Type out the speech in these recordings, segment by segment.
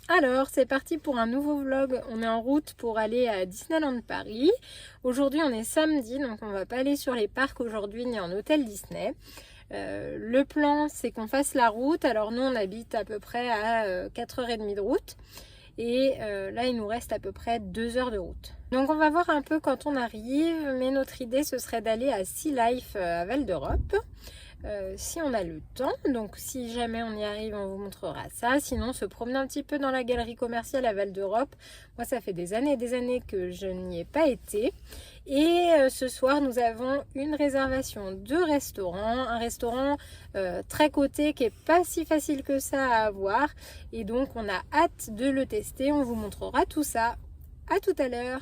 Alors, c'est parti pour un nouveau vlog. On est en route pour aller à Disneyland Paris. Aujourd'hui, on est samedi, donc on va pas aller sur les parcs aujourd'hui ni en hôtel Disney. Le plan, c'est qu'on fasse la route. Alors nous, on habite à peu près à 4h30 de route. Et là, il nous reste à peu près 2 heures de route. Donc on va voir un peu quand on arrive. Mais notre idée, ce serait d'aller à Sea Life à Val d'Europe. Si on a le temps, donc si jamais on y arrive, on vous montrera ça. Sinon, se promener un petit peu dans la galerie commerciale à Val d'Europe. Moi, ça fait des années et des années que je n'y ai pas été. Et ce soir, nous avons une réservation de restaurant, un restaurant très coté qui est pas si facile que ça à avoir. Et donc, on a hâte de le tester. On vous montrera tout ça. À tout à l'heure.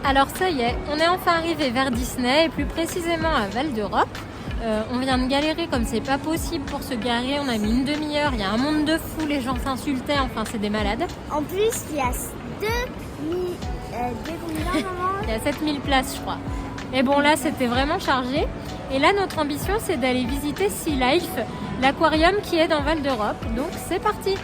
Alors ça y est, on est enfin arrivé vers Disney et plus précisément à Val d'Europe. On vient de galérer comme c'est pas possible pour se garer, on a mis une demi-heure, il y a un monde de fous, les gens s'insultaient, enfin c'est des malades. En plus, il y a 2000, combien, maman Il y a 7000 places je crois. Et bon là c'était vraiment chargé. Et là notre ambition c'est d'aller visiter Sea Life, l'aquarium qui est dans Val d'Europe. Donc c'est parti.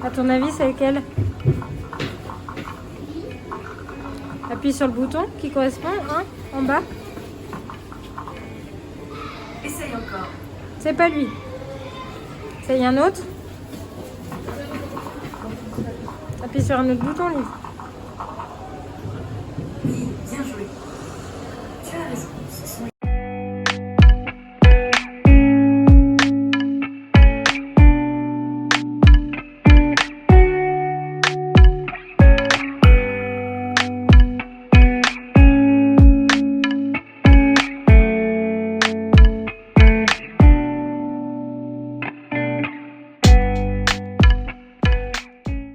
À ton avis, c'est lequel? Appuie sur le bouton qui correspond, hein, en bas. Essaye encore. C'est pas lui. C'est un autre. Appuie sur un autre bouton, Lise. Oui, bien joué. Tu as raison. Ce sont...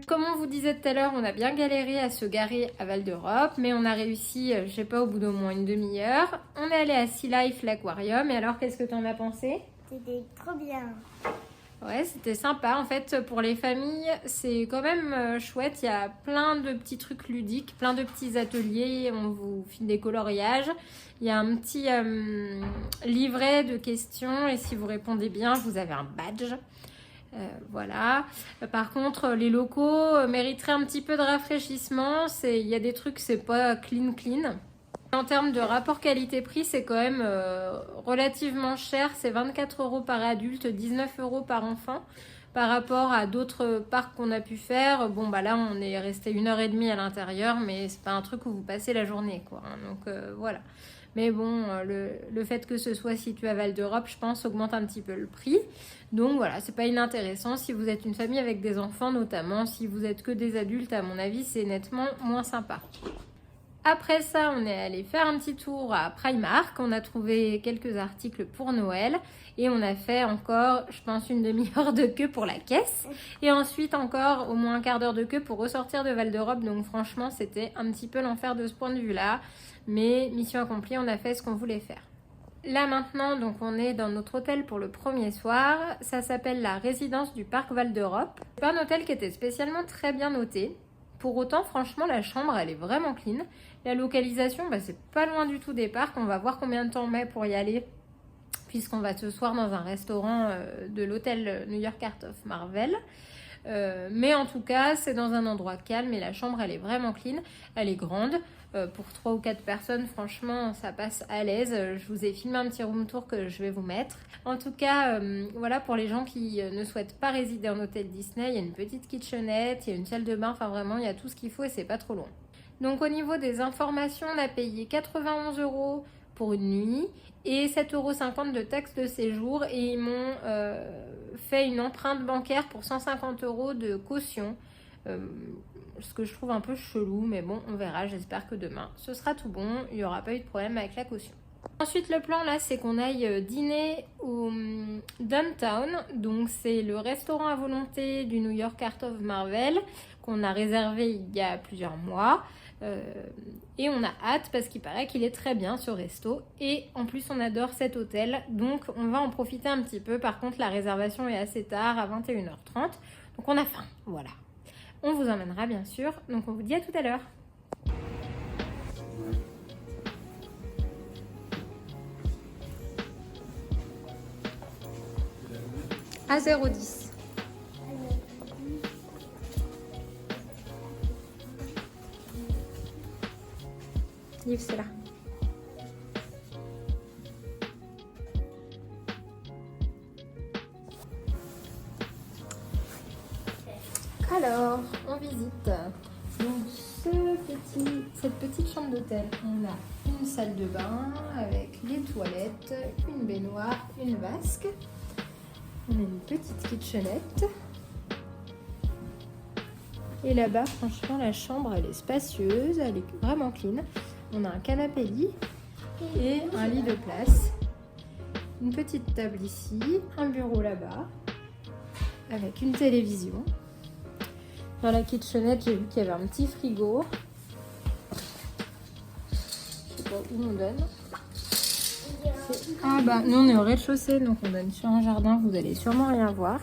Comme on vous disait tout à l'heure, on a bien galéré à se garer à Val d'Europe, mais on a réussi, je sais pas, au bout d'au moins une demi-heure. On est allé à Sea Life, l'aquarium, et alors qu'est-ce que t'en as pensé? C'était trop bien. Ouais, c'était sympa. En fait, pour les familles, c'est quand même chouette. Il y a plein de petits trucs ludiques, plein de petits ateliers. On vous file des coloriages. Il y a un petit livret de questions et si vous répondez bien, vous avez un badge. Voilà. Par contre, les locaux mériteraient un petit peu de rafraîchissement. Il y a des trucs, c'est pas clean. En termes de rapport qualité-prix, c'est quand même relativement cher. C'est 24 € par adulte, 19 € par enfant. Par rapport à d'autres parcs qu'on a pu faire, bon bah là on est resté 1h30 à l'intérieur, mais c'est pas un truc où vous passez la journée quoi. Donc voilà. Mais bon, le fait que ce soit situé à Val d'Europe, je pense, augmente un petit peu le prix. Donc voilà, c'est pas inintéressant. Si vous êtes une famille avec des enfants notamment, si vous êtes que des adultes, à mon avis, c'est nettement moins sympa. Après ça, on est allé faire un petit tour à Primark. On a trouvé quelques articles pour Noël. Et on a fait encore, je pense, une demi-heure de queue pour la caisse. Et ensuite encore au moins un quart d'heure de queue pour ressortir de Val d'Europe. Donc franchement, c'était un petit peu l'enfer de ce point de vue-là. Mais mission accomplie, on a fait ce qu'on voulait faire. Là maintenant, donc on est dans notre hôtel pour le premier soir. Ça s'appelle la résidence du parc Val d'Europe. C'est pas un hôtel qui était spécialement très bien noté. Pour autant, franchement, la chambre, elle est vraiment clean. La localisation, c'est pas loin du tout des parcs. On va voir combien de temps on met pour y aller, puisqu'on va ce soir dans un restaurant de l'hôtel New York Art of Marvel. Mais en tout cas, c'est dans un endroit calme et la chambre, elle est vraiment clean. Elle est grande. Pour 3 ou 4 personnes, franchement, ça passe à l'aise. Je vous ai filmé un petit room tour que je vais vous mettre. En tout cas, voilà, pour les gens qui ne souhaitent pas résider en hôtel Disney, il y a une petite kitchenette, il y a une salle de bain, enfin vraiment, il y a tout ce qu'il faut et c'est pas trop loin. Donc au niveau des informations, on a payé 91 € pour une nuit et 7,50 € de taxes de séjour et ils m'ont fait une empreinte bancaire pour 150 € de caution. Ce que je trouve un peu chelou, mais bon, on verra. J'espère que demain, ce sera tout bon. Il n'y aura pas eu de problème avec la caution. Ensuite, le plan, là, c'est qu'on aille dîner au Downtown. Donc, c'est le restaurant à volonté du New York Art of Marvel qu'on a réservé il y a plusieurs mois. Et on a hâte parce qu'il paraît qu'il est très bien, ce resto. Et en plus, on adore cet hôtel. Donc, on va en profiter un petit peu. Par contre, la réservation est assez tard, à 21h30. Donc, on a faim. Voilà. On vous emmènera bien sûr, donc on vous dit à tout à l'heure. À 0,10. Yves, c'est là. Alors, on visite donc cette petite chambre d'hôtel. On a une salle de bain avec les toilettes, une baignoire, une vasque. On a une petite kitchenette. Et là-bas, franchement, la chambre, elle est spacieuse, elle est vraiment clean. On a un canapé lit et un lit de place. Une petite table ici, un bureau là-bas avec une télévision. Dans la kitchenette, j'ai vu qu'il y avait un petit frigo. Je sais pas où on donne. Ah bah, nous on est au rez-de-chaussée, donc on donne sur un jardin, vous allez sûrement rien voir.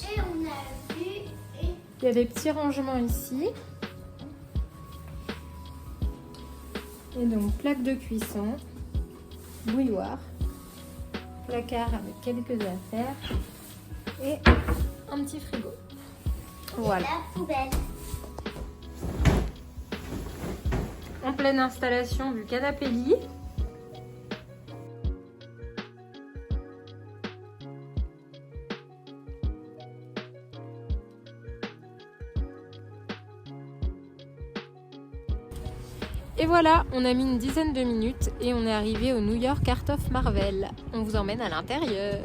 Et on a vu... Il y a des petits rangements ici. Et donc, plaque de cuisson, bouilloire, placard avec quelques affaires et un petit frigo. Voilà. La poubelle. En pleine installation du canapé lit. Et voilà, on a mis une dizaine de minutes et on est arrivé au New York Art of Marvel. On vous emmène à l'intérieur.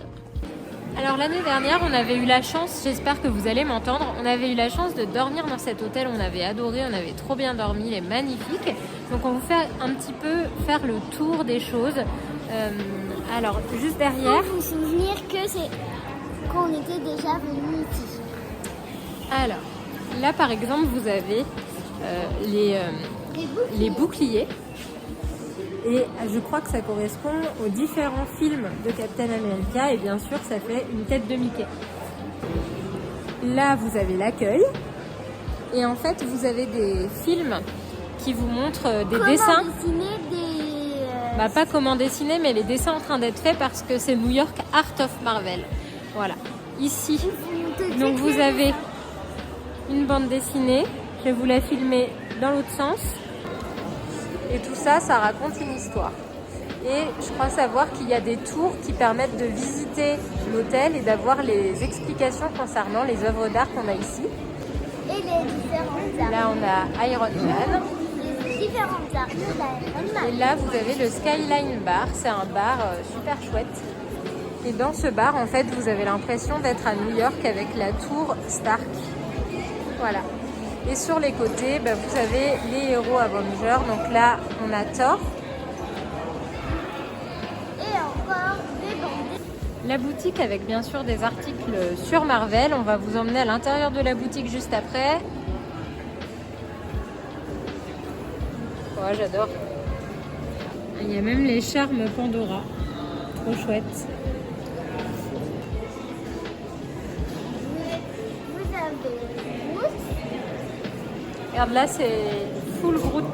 Alors l'année dernière, on avait eu la chance, j'espère que vous allez m'entendre, on avait eu la chance de dormir dans cet hôtel, on avait adoré, on avait trop bien dormi, il est magnifique. Donc on vous fait un petit peu faire le tour des choses. Alors juste derrière... Pour vous souvenir que c'est qu'on était déjà venu ici. Alors là par exemple, vous avez les boucliers. Et je crois que ça correspond aux différents films de Captain America. Et bien sûr, ça fait une tête de Mickey. Là, vous avez l'accueil. Et en fait, vous avez des films qui vous montrent des dessins. Dessiner des... Pas comment dessiner, mais les dessins en train d'être faits parce que c'est New York Art of Marvel. Voilà. Ici, donc vous avez une bande dessinée. Je vais vous la filmer dans l'autre sens. Et tout ça, ça raconte une histoire. Et je crois savoir qu'il y a des tours qui permettent de visiter l'hôtel et d'avoir les explications concernant les œuvres d'art qu'on a ici. Et les différentes armes. Là, on a Iron Man. Les différentes armes d'Iron Man. Et là, vous avez le Skyline Bar. C'est un bar super chouette. Et dans ce bar, en fait, vous avez l'impression d'être à New York avec la tour Stark. Voilà. Et sur les côtés, vous avez les héros Avengers. Donc là, on a Thor. Et encore des bandes. La boutique avec bien sûr des articles sur Marvel. On va vous emmener à l'intérieur de la boutique juste après. Ouais, j'adore. Il y a même les charmes Pandora. Trop chouette. Vous avez Groot. Regarde là, c'est full Groot.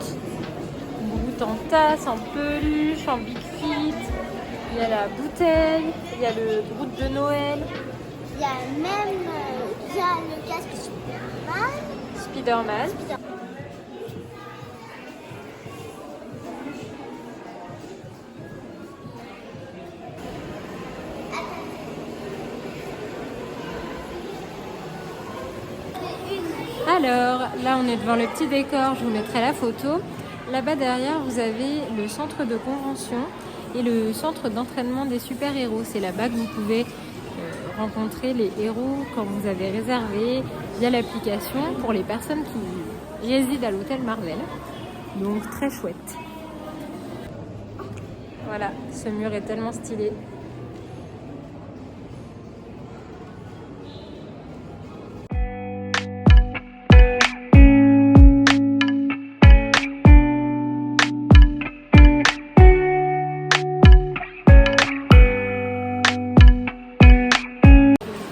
Groot en tasse, en peluche, en Big Feet. Il y a la bouteille, il y a le Groot de Noël. Il y a même il y a le casque Spider-Man. Spider-Man. Alors, là on est devant le petit décor, je vous mettrai la photo. Là-bas derrière, vous avez le centre de convention et le centre d'entraînement des super-héros. C'est là-bas que vous pouvez rencontrer les héros quand vous avez réservé via l'application pour les personnes qui résident à l'hôtel Marvel. Donc très chouette. Voilà, ce mur est tellement stylé.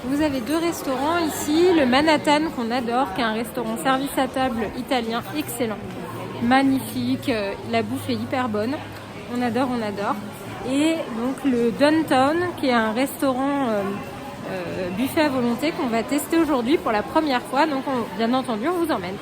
Vous avez deux restaurants ici, le Manhattan qu'on adore, qui est un restaurant service à table italien excellent, magnifique, la bouffe est hyper bonne, on adore, on adore. Et donc le Downtown qui est un restaurant buffet à volonté qu'on va tester aujourd'hui pour la première fois, donc bien entendu on vous emmène.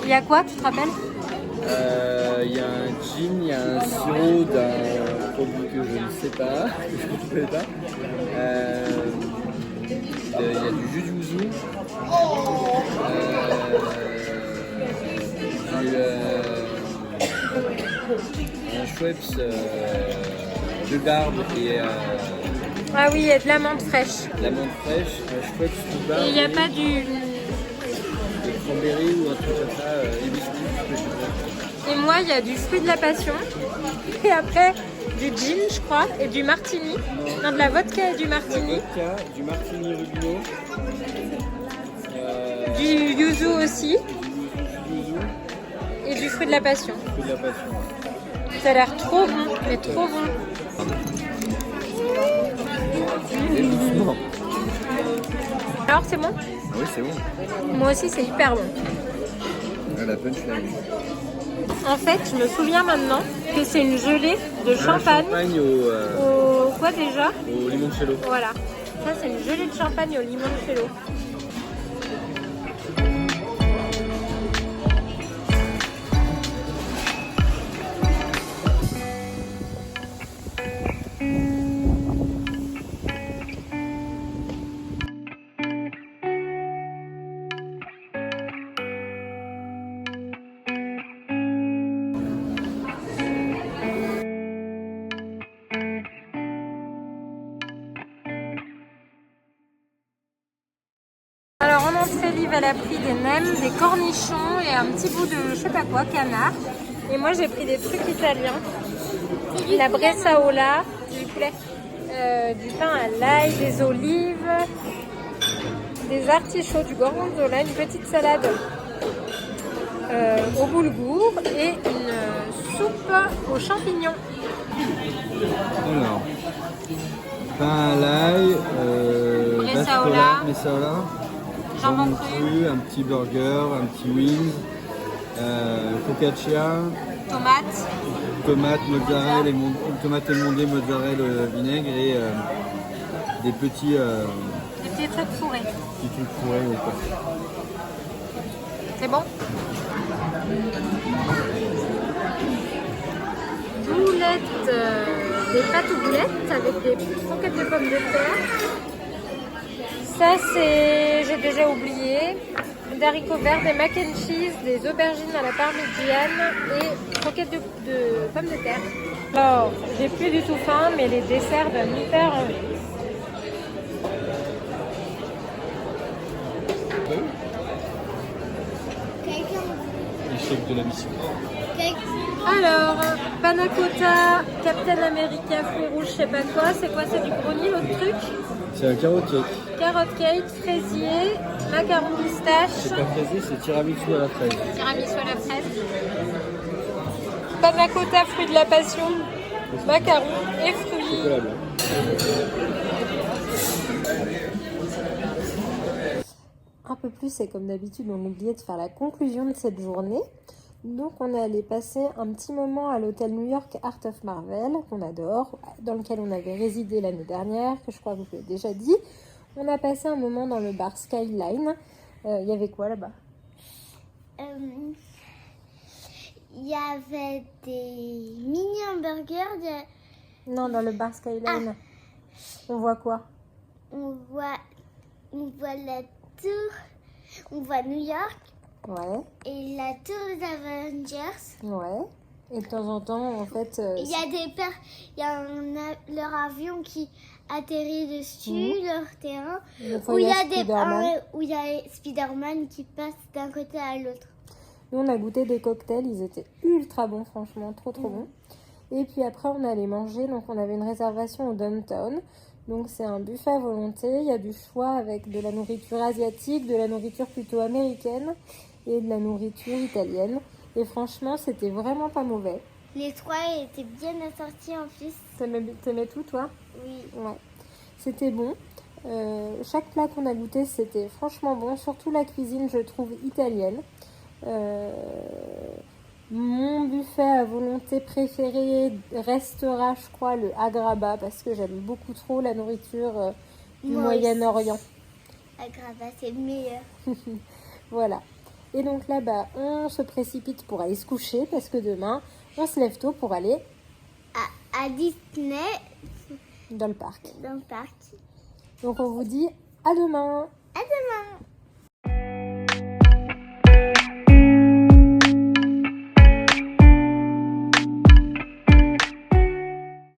Il y a quoi, tu te rappelles? Il y a un gin, il y a un sirop d'un produit que je ne sais pas, que je ne connais pas. Il y a du jus de yuzu, un Schweppes de barbe et Ah oui, il y a de la menthe fraîche. la menthe fraîche, un Schweppes de barbe Et il n'y a pas du... de cranberry ou un truc comme ça, hibiscus que je sais pas. Et moi, il y a du fruit de la passion. Et après, du gin, je crois, et du martini. Non, de la vodka et du De la martini. vodka, du martini rubino, Du yuzu aussi. du yuzu, Et du fruit de la passion. et de la passion. Ça a l'air trop bon, mais trop bon. Et doucement. Alors, c'est bon? Ah oui, c'est bon. Moi aussi, c'est hyper bon. La punchline. En fait, je me souviens maintenant que c'est une gelée de champagne. Champagne Au quoi déjà? au limoncello. Voilà. Ça, c'est une gelée de champagne au limoncello. Olive, elle a pris des nems, des cornichons et un petit bout de je sais pas quoi, canard. Et moi j'ai pris des trucs italiens. La bressaola, du poulet, du pain à l'ail, des olives, des artichauts, du gorgonzola, une petite salade au boulgour et une soupe aux champignons. Alors, pain à l'ail, bressaola, jambon cru, un petit burger, un petit wings, focaccia, tomate, mozzarella, tomate émondée, mozzarella, vinaigre et des petits trucs fourrés. Oui, quoi. C'est bon? Boulettes, des pâtes aux boulettes avec des croquettes de pommes de terre. Ça c'est, j'ai déjà oublié, des haricots verts, des mac and cheese, des aubergines à la parmigiane et croquettes de pommes de terre. Alors, j'ai plus du tout faim, mais les desserts donnent hyper envie. L'échec de la mission. Alors, panna cotta, Captain America, fruits rouges, je sais pas quoi. C'est quoi? C'est du brownie, l'autre truc? C'est un carrot cake. Carotte cake, fraisier, macaron pistache. C'est pas fraisier, c'est tiramisu à la fraise. Tiramisu à la fraise. Panna cotta, fruits de la passion, macaron et fruits. Chocolat blanc. Un peu plus, et comme d'habitude, on oubliait de faire la conclusion de cette journée. Donc on est allé passer un petit moment à l'hôtel New York Art of Marvel, qu'on adore, dans lequel on avait résidé l'année dernière, que je crois que je vous l'ai déjà dit. On a passé un moment dans le bar Skyline. Il y avait quoi là-bas? Il y avait des mini hamburgers. Non, dans le bar Skyline. On voit quoi? On voit la tour, on voit New York. Ouais. Et la tour des Avengers. Ouais. Et de temps en temps, en fait... il y a leur avion qui atterrit dessus, leur terrain. Où il y a Spider-Man qui passe d'un côté à l'autre. Nous, on a goûté des cocktails, ils étaient ultra bons, franchement, trop bons. Et puis après, on allait manger, donc on avait une réservation au downtown. Donc c'est un buffet à volonté, il y a du choix avec de la nourriture asiatique, de la nourriture plutôt américaine et de la nourriture italienne. Et franchement, c'était vraiment pas mauvais. Les trois étaient bien assortis en plus. T'aimais tout, toi? Oui. Ouais. C'était bon. Chaque plat qu'on a goûté, c'était franchement bon. Surtout la cuisine, je trouve, italienne. Mon buffet à volonté préféré restera, je crois, le Agrabah, parce que j'aime beaucoup trop la nourriture du Moyen-Orient. Agrabah, c'est le meilleur. Voilà. Et donc là, on se précipite pour aller se coucher, parce que demain, on se lève tôt pour aller à Disney. Dans le parc. Dans le parc. Donc on vous dit à demain. À demain.